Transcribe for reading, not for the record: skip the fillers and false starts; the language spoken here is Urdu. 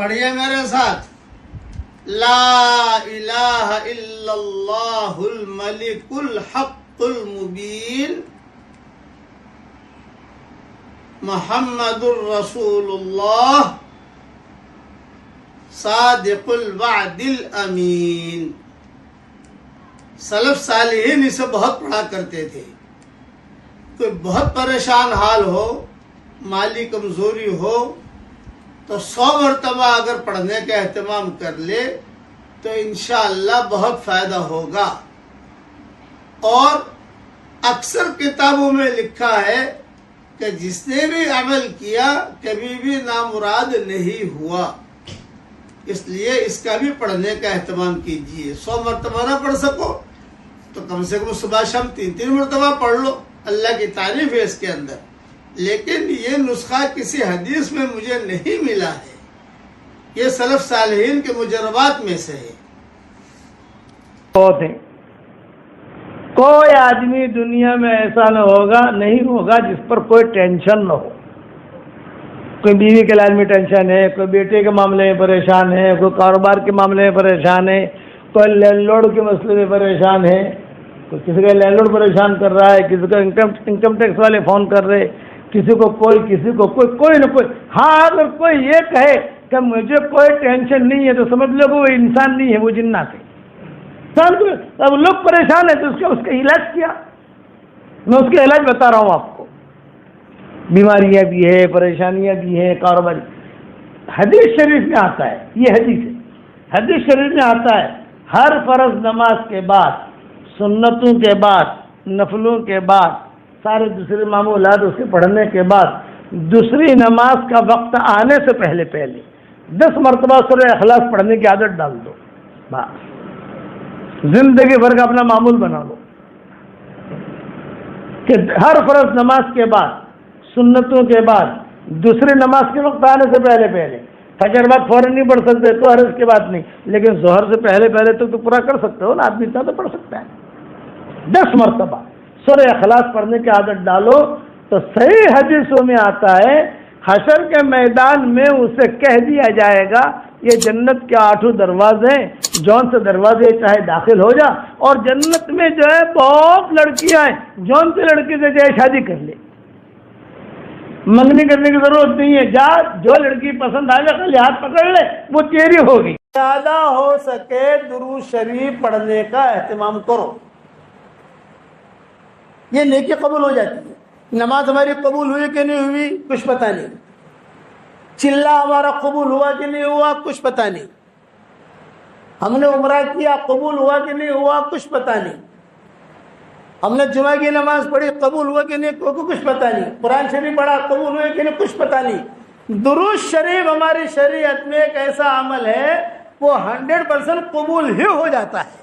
پڑھیے میرے ساتھ، لا الہ الا اللہ الملک الحق المبین محمد الرسول اللہ صادق الوعد الامین۔ سلف صالحین اسے بہت پڑھا کرتے تھے۔ کوئی بہت پریشان حال ہو، مالی کمزوری ہو، تو 100 مرتبہ اگر پڑھنے کا اہتمام کر لے تو انشاءاللہ بہت فائدہ ہوگا۔ اور اکثر کتابوں میں لکھا ہے کہ جس نے بھی عمل کیا کبھی بھی نامراد نہیں ہوا، اس لیے اس کا بھی پڑھنے کا اہتمام کیجیے۔ 100 مرتبہ نہ پڑھ سکو تو کم سے کم صبح شام 3 مرتبہ پڑھ لو، اللہ کی تعریف ہے اس کے اندر۔ لیکن یہ نسخہ کسی حدیث میں مجھے نہیں ملا ہے، یہ سلف صالحین کے مجربات میں سے ہے۔ بہت ہیں، کوئی آدمی دنیا میں ایسا نہیں ہوگا جس پر کوئی ٹینشن نہ ہو۔ کوئی بیوی کے لائن میں ٹینشن ہے، کوئی بیٹے کے معاملے میں پریشان ہے، کوئی کاروبار کے معاملے میں پریشان ہے، کوئی لینڈ لارڈ کے مسئلے میں پریشان ہے، کوئی کسی کا لینڈ لارڈ پریشان کر رہا ہے، کسی کا انکم ٹیکس والے فون کر رہے، کسی کو کوئی نہ کوئی۔ ہاں اگر کوئی یہ کہے کہ مجھے کوئی ٹینشن نہیں ہے تو سمجھ لو وہ انسان نہیں ہے، وہ جنات ہے۔ اب لوگ پریشان ہیں تو اس کا علاج کیا، میں اس کا علاج بتا رہا ہوں آپ کو۔ بیماریاں بھی ہیں، پریشانیاں بھی ہیں، کاروبار۔ حدیث شریف میں آتا ہے، یہ حدیث ہے، حدیث شریف میں آتا ہے ہر فرض نماز کے بعد، سنتوں کے بعد، نفلوں کے بعد، سارے دوسرے معمولات اس کے پڑھنے کے بعد، دوسری نماز کا وقت آنے سے پہلے 10 مرتبہ سورہ اخلاص پڑھنے کی عادت ڈال دو، بس زندگی بھر کا اپنا معمول بنا لو کہ ہر فرض نماز کے بعد، سنتوں کے بعد، دوسری نماز کے وقت آنے سے پہلے، فجر بعد فوراً نہیں پڑھ سکتے تو عرض کے بعد نہیں، لیکن ظہر سے پہلے تو پورا کر سکتے ہو نا، آدمی اتنا تو پڑھ سکتا ہے۔ 10 مرتبہ سورہ اخلاص پڑھنے کی عادت ڈالو تو صحیح حدیثوں میں آتا ہے حشر کے میدان میں اسے کہہ دیا جائے گا یہ جنت کے 8 دروازے ہیں، جون سے دروازے چاہے داخل ہو جا، اور جنت میں جو ہے بہت لڑکیاں ہیں، جون سے لڑکی سے چاہے شادی کر لے، منگنی کرنے کی ضرورت نہیں ہے، جا جو لڑکی پسند آ جائے خالی ہاتھ پکڑ لے، وہ تیری ہوگی۔ زیادہ ہو سکے درود شریف پڑھنے کا اہتمام کرو، یہ نیکی قبول ہو جاتی ہے۔ نماز ہماری قبول ہوئی کہ نہیں ہوئی کچھ پتہ نہیں، چلا ہمارا قبول ہوا کہ نہیں ہوا کچھ پتہ نہیں، ہم نے عمرہ کیا قبول ہوا کہ نہیں ہوا کچھ پتہ نہیں، ہم نے جمعہ کی نماز پڑھی قبول ہوا کہ نہیں کچھ پتہ نہیں، قرآن شریف پڑھا قبول ہوئے کہ نہیں کچھ پتہ نہیں۔ درود شریف ہماری شریعت میں ایک ایسا عمل ہے وہ 100% قبول ہی ہو جاتا ہے۔